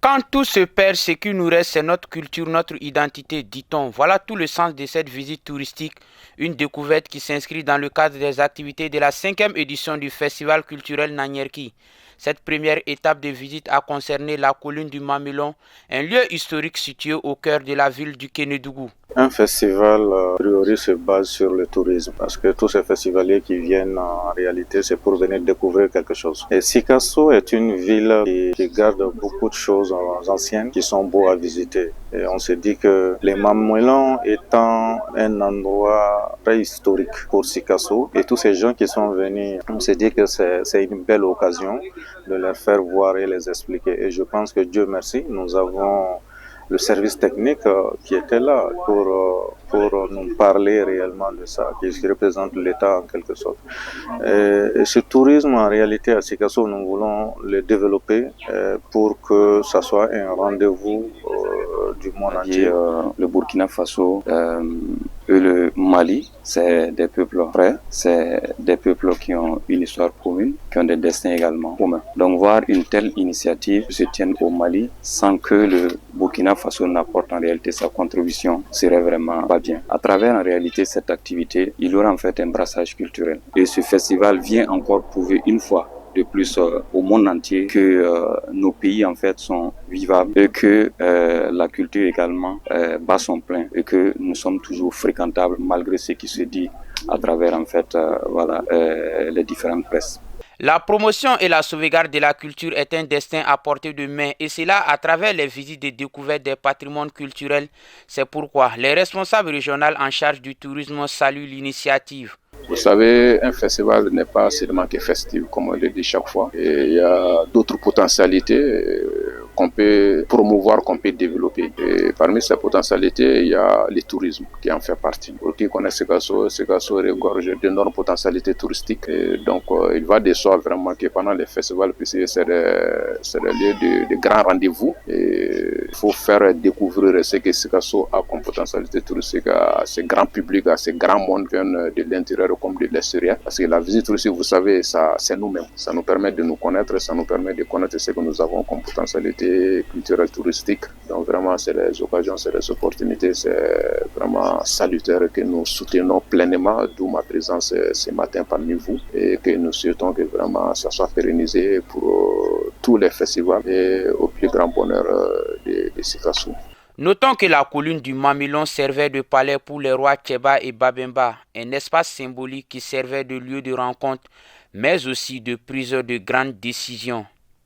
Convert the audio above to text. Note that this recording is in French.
Quand tout se perd, ce qui nous reste, c'est notre culture, notre identité, dit-on. Voilà tout le sens de cette visite touristique, une découverte qui s'inscrit dans le cadre des activités de la cinquième édition du Festival culturel Nanyerki. Cette première étape de visite a concerné la colline du Mamelon, un lieu historique situé au cœur de la ville du Kénédougou. Un festival, a priori, se base sur le tourisme parce que tous ces festivaliers qui viennent, en réalité, c'est pour venir découvrir quelque chose. Et Sikasso est une ville qui garde beaucoup de choses anciennes qui sont beaux à visiter. Et on se dit que les Mamelons étant un endroit très historique pour Sikasso et tous ces gens qui sont venus, on se dit que c'est une belle occasion de leur faire voir et les expliquer. Et je pense que Dieu merci, nous avons le service technique qui était là pour nous parler réellement de ça, qui représente l'État en quelque sorte. Et ce tourisme, en réalité, à Sikasso, nous voulons le développer pour que ça soit un rendez-vous du monde entier. Le Burkina Faso et le Mali, c'est des peuples frères, c'est des peuples qui ont une histoire commune, qui ont des destins également communs. Donc voir une telle initiative se tienne au Mali sans que le Burkina Faso n'apporte en réalité sa contribution serait vraiment pas bien. À travers en réalité cette activité, il y aura en fait un brassage culturel. Et ce festival vient encore prouver une fois de plus au monde entier que nos pays en fait sont vivables et que la culture également bat son plein et que nous sommes toujours fréquentables malgré ce qui se dit à travers en fait les différentes presses. La promotion et la sauvegarde de la culture est un destin à portée de main et cela à travers les visites et découvertes des patrimoines culturels. C'est pourquoi les responsables régionaux en charge du tourisme saluent l'initiative. Vous savez, un festival n'est pas seulement que festif, comme on le dit chaque fois. Et il y a d'autres potentialités qu'on peut promouvoir, qu'on peut développer. Et parmi ces potentialités, il y a le tourisme qui en fait partie. Pour qui connaît Sikasso regorge d'énormes potentialités touristiques. Et donc, il va de soi vraiment que pendant les festivals, puisque c'est des lieux de grands rendez-vous. Et il faut faire découvrir ce que Sikasso a comme potentialité touristique à ce grand public, à ce grand monde qui viennent de l'intérieur comme de l'extérieur. Parce que la visite touristique, vous savez, ça, c'est nous-mêmes. Ça nous permet de nous connaître, ça nous permet de connaître ce que nous avons comme potentialité culturelle touristique. Donc vraiment, c'est les occasions, c'est les opportunités, c'est vraiment salutaire que nous soutenons pleinement, d'où ma présence ce matin parmi vous et que nous souhaitons que vraiment ça soit pérennisé pour tous les festivals et au plus grand bonheur de Sikasso. Notons que la colline du Mamelon servait de palais pour les rois Tcheba et Babemba, un espace symbolique qui servait de lieu de rencontre, mais aussi de prise de grandes décisions.